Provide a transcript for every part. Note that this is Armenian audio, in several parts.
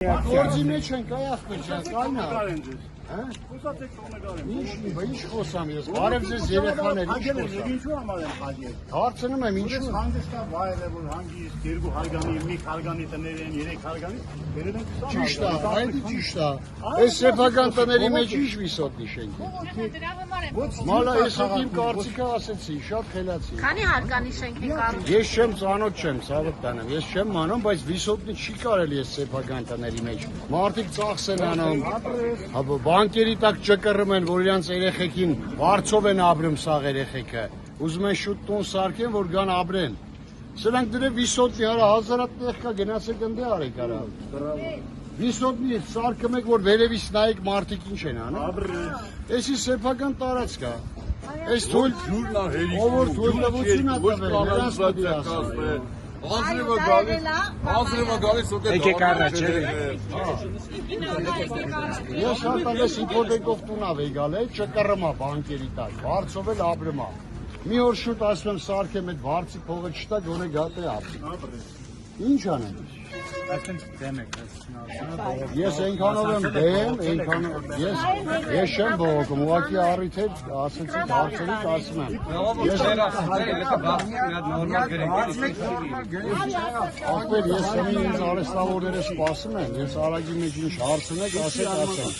Գործի մեջ ենք, այ ախպեր ջան, կայնա։ Ինչ խոսամ ես, բարև ձեզ երեխաներ, ինչ խոսամ։ Ինչու համար եմ հաջել։ Հարցնում եմ ինչու։ Հանգստա վայր է, որ հանգիստ 2 հարգանի, 1 հարգանի տներ են, 3 հարգանի, վերել են 20 Ճիշտ է, այդ ճիշտ է։ Այս սեփական տների մեջ ինչ վիսոտնի շենք է։ Մալա ես իմ կարծիքը ասեցի, շատ խելացի։ Քանի հարկանի շենք եք անում։ Ես չեմ ծանոթ չեմ, ցավոք տանեմ, ես չեմ անում, բայց վիսոտնի չի կարելի ես սեփական տների մեջ։ Մարդիկ ծախս են անում, բանկերի տակ ճկռում են, որ իրանց երեխեքին վարձով են ապրում սաղ երեխեքը։ Ուզում են շուտ տուն սարքեն, որ գան ապրեն։ Սրանք դրե վիսոտնի արա հազարատ տեղ կա, գնացեք ընդե արեք արա։ Վիսոտնի սարքում եք, որ վերևից նայեք մարդիկ ինչ են անում։ Էսի սեփական տարածք է։ Այս թույլ ջուրնա հերիք։ Ով որ թույլտվություն ա տվել, նրանց պետք է ասել։ Ազրևա գալիս ուտե Եկեք առաջ, Ես հատալես իպոթեկով տուն ավ եկալ է, չկռմա բանկերի տակ, վարձով էլ ապրում ա։ Մի օր շուտ ասում եմ սարքեմ այդ վարձի փողը չտա, գոնե գատե ապրի։ Ինչ անեմ։ Ես այնքանով եմ դեմ, ես չեմ բողոքում, ուղղակի առիթ է ասեցի դարձերից ասում եմ։ Ախպեր, ես ինձ արեստավորները սպասում են, ես արագի մեջ ինչ հարց ունեք, ասեք ասեմ։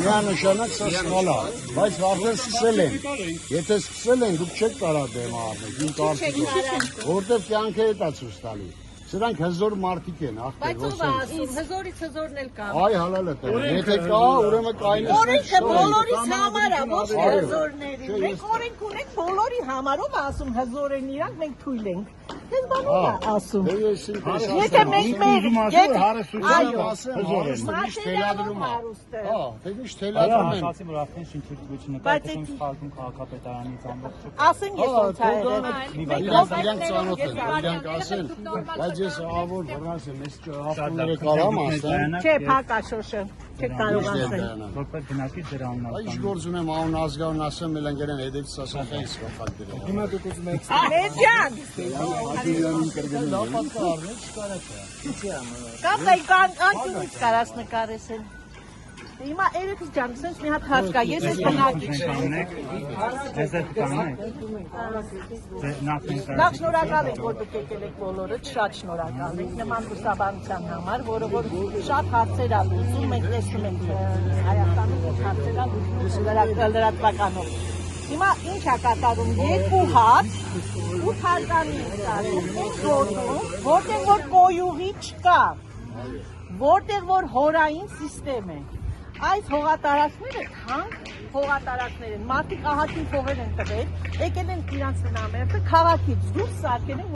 Միանշանակ սա սխալ է, բայց արդեն սկսել են։ Եթե սկսել են, դուք չեք կարող դեմ առնել, իմ կարծիքով, որտեղ կյանքը հետ է ցույց տալի։ Սրանք հզոր մարդիկ են, ախպեր, Բայց ով է ասում, հզորից հզորն էլ կա։ Այ հալալ է տեղ, եթե կա, ուրեմն կայնես։ Օրենքը բոլորիս համար է, ոչ թե հզորների։ Մենք օրենք ունենք բոլորի համար, ով ասում հզոր են իրանք, մենք թույլ ենք։ Ես բանում է ասում։ Եթե մենք մեր Միշտ թելադրում է։ Թե միշտ թելադրում են։ Ասացի, որ արդեն շինթույլտվություն նկատում խաղում քաղաքապետարանից ամբողջ։ ասեն ես ոնց է եղել։ Իրանք ծանոթ են, իրանք ասեն, բայց ես ավոր վրաս եմ, ես ապուները կարամ ասեմ։ Չէ, փակաշոշը, չեք կարող ասել։ Որպես գնակի դրա անունը։ Ինչ գործ ունեմ անուն ազգանուն ասեմ, էլ ընկերեն հետևից ասած են սկսած դրել։ Մեջան։ Կամ անկյունից կարաս նկարեսել։ Հիմա երեքս ջան, սենց մի հատ հարց կա, ես ես բնակիչ եմ։ Նախ շնորհակալ եք, որ դուք եկել եք բոլորը, շատ շնորհակալ եք նման լուսաբանության համար, որը որ շատ հարցեր ա լուծում, մենք տեսնում ենք Հայաստանում որ հարցեր ա լուծում լրատվականով։ Հիմա ինչ ա կատարում, 2 հատ, 8 հարկանի որտեղ որ կոյուղի չկա, որտեղ որ հորային սիստեմ է։ Այս հողատարածքները թանկ հողատարածքներ են, մարդիկ ահագին փողեր են տվել, եկել են իրանց տնամերձը քաղաքից դուրս սարքել են